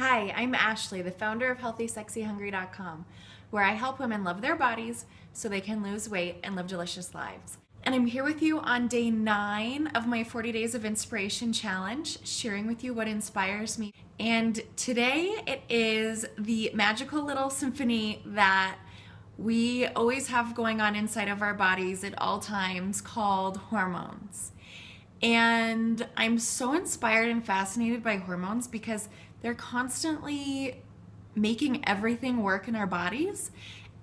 Hi, I'm Ashley, the founder of HealthySexyHungry.com, where I help women love their bodies so they can lose weight and live delicious lives. And I'm here with you on day 9 of my 40 Days of Inspiration Challenge, sharing with you what inspires me. And today it is the magical little symphony that we always have going on inside of our bodies at all times called hormones. And I'm so inspired and fascinated by hormones because they're constantly making everything work in our bodies.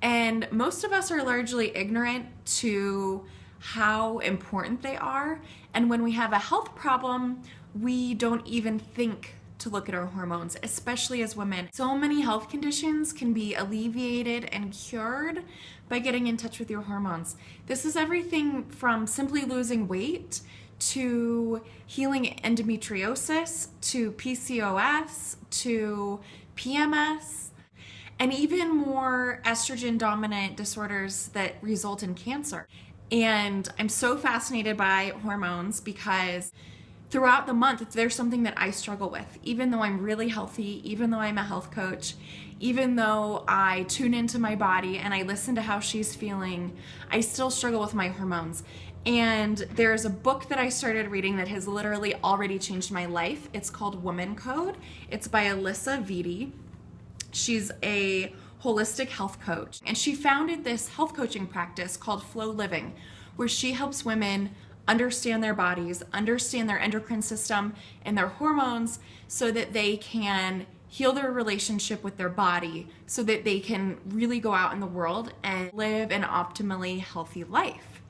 And most of us are largely ignorant to how important they are. And when we have a health problem, we don't even think to look at our hormones, especially as women. So many health conditions can be alleviated and cured by getting in touch with your hormones. This is everything from simply losing weight to healing endometriosis, to PCOS, to PMS, and even more estrogen dominant disorders that result in cancer. And I'm so fascinated by hormones because throughout the month, there's something that I struggle with. Even though I'm really healthy, even though I'm a health coach, even though I tune into my body and I listen to how she's feeling, I still struggle with my hormones. And there's a book that I started reading that has literally already changed my life. It's called Woman Code. It's by Alissa Vitti. She's a holistic health coach. And she founded this health coaching practice called Flow Living, where she helps women understand their bodies, understand their endocrine system and their hormones so that they can heal their relationship with their body so that they can really go out in the world and live an optimally healthy life.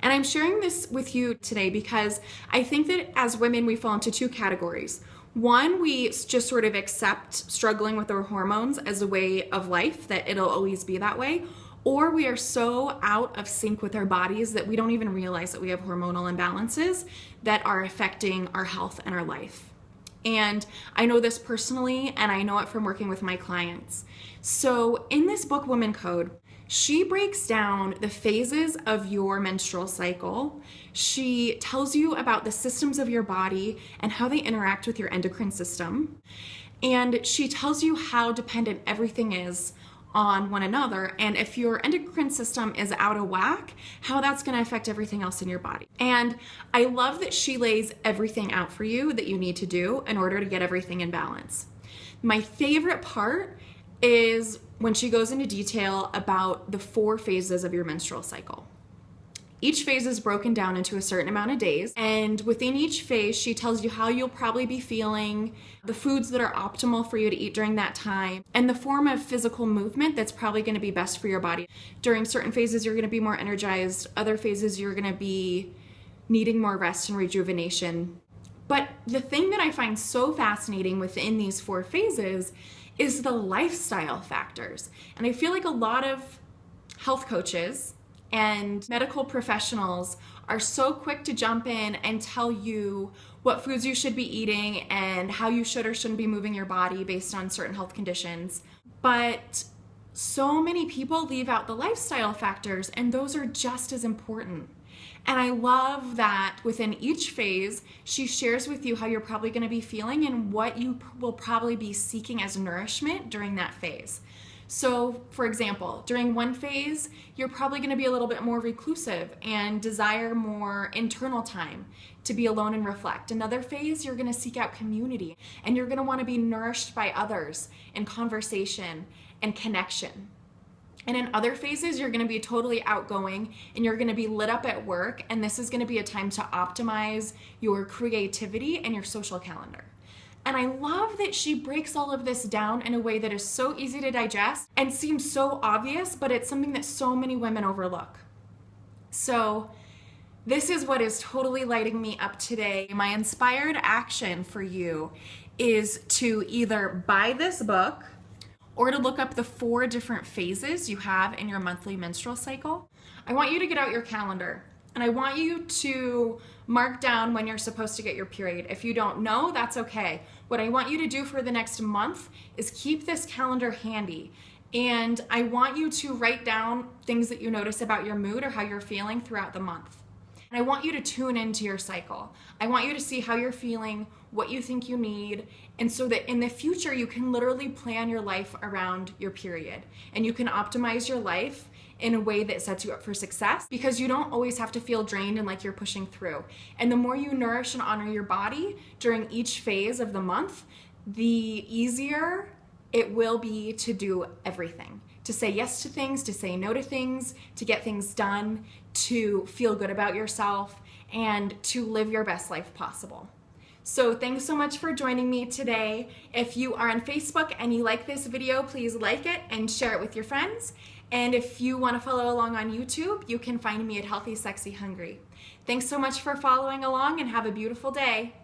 And I'm sharing this with you today because I think that as women, we fall into 2 categories. One, we just sort of accept struggling with our hormones as a way of life, that it'll always be that way. Or we are so out of sync with our bodies that we don't even realize that we have hormonal imbalances that are affecting our health and our life. And I know this personally, and I know it from working with my clients. So in this book, Woman Code, she breaks down the phases of your menstrual cycle. She tells you about the systems of your body and how they interact with your endocrine system. And she tells you how dependent everything is on one another, and if your endocrine system is out of whack, how that's going to affect everything else in your body. And I love that she lays everything out for you that you need to do in order to get everything in balance. My favorite part is when she goes into detail about the 4 phases of your menstrual cycle. Each phase is broken down into a certain amount of days, and within each phase, she tells you how you'll probably be feeling, the foods that are optimal for you to eat during that time, and the form of physical movement that's probably going to be best for your body. During certain phases, you're going to be more energized. Other phases, you're going to be needing more rest and rejuvenation. But the thing that I find so fascinating within these 4 phases is the lifestyle factors. And I feel like a lot of health coaches and medical professionals are so quick to jump in and tell you what foods you should be eating and how you should or shouldn't be moving your body based on certain health conditions. But so many people leave out the lifestyle factors, and those are just as important. And I love that within each phase, she shares with you how you're probably going to be feeling and what you will probably be seeking as nourishment during that phase. So, for example, during one phase, you're probably going to be a little bit more reclusive and desire more internal time to be alone and reflect. Another phase, you're going to seek out community and you're going to want to be nourished by others in conversation and connection. And in other phases, you're going to be totally outgoing and you're going to be lit up at work, and this is going to be a time to optimize your creativity and your social calendar. And I love that she breaks all of this down in a way that is so easy to digest and seems so obvious, but it's something that so many women overlook. So this is what is totally lighting me up today. My inspired action for you is to either buy this book or to look up the 4 different phases you have in your monthly menstrual cycle. I want you to get out your calendar. And I want you to mark down when you're supposed to get your period. If you don't know, that's okay. What I want you to do for the next month is keep this calendar handy. And I want you to write down things that you notice about your mood or how you're feeling throughout the month. And I want you to tune into your cycle. I want you to see how you're feeling what you think you need, and so that in the future you can literally plan your life around your period, and you can optimize your life in a way that sets you up for success, because you don't always have to feel drained and like you're pushing through. And the more you nourish and honor your body during each phase of the month, the easier it will be to do everything, to say yes to things, to say no to things, to get things done, to feel good about yourself, and to live your best life possible. So thanks so much for joining me today. If you are on Facebook and you like this video, please like it and share it with your friends. And if you want to follow along on YouTube, you can find me at Healthy, Sexy, Hungry. Thanks so much for following along, and have a beautiful day.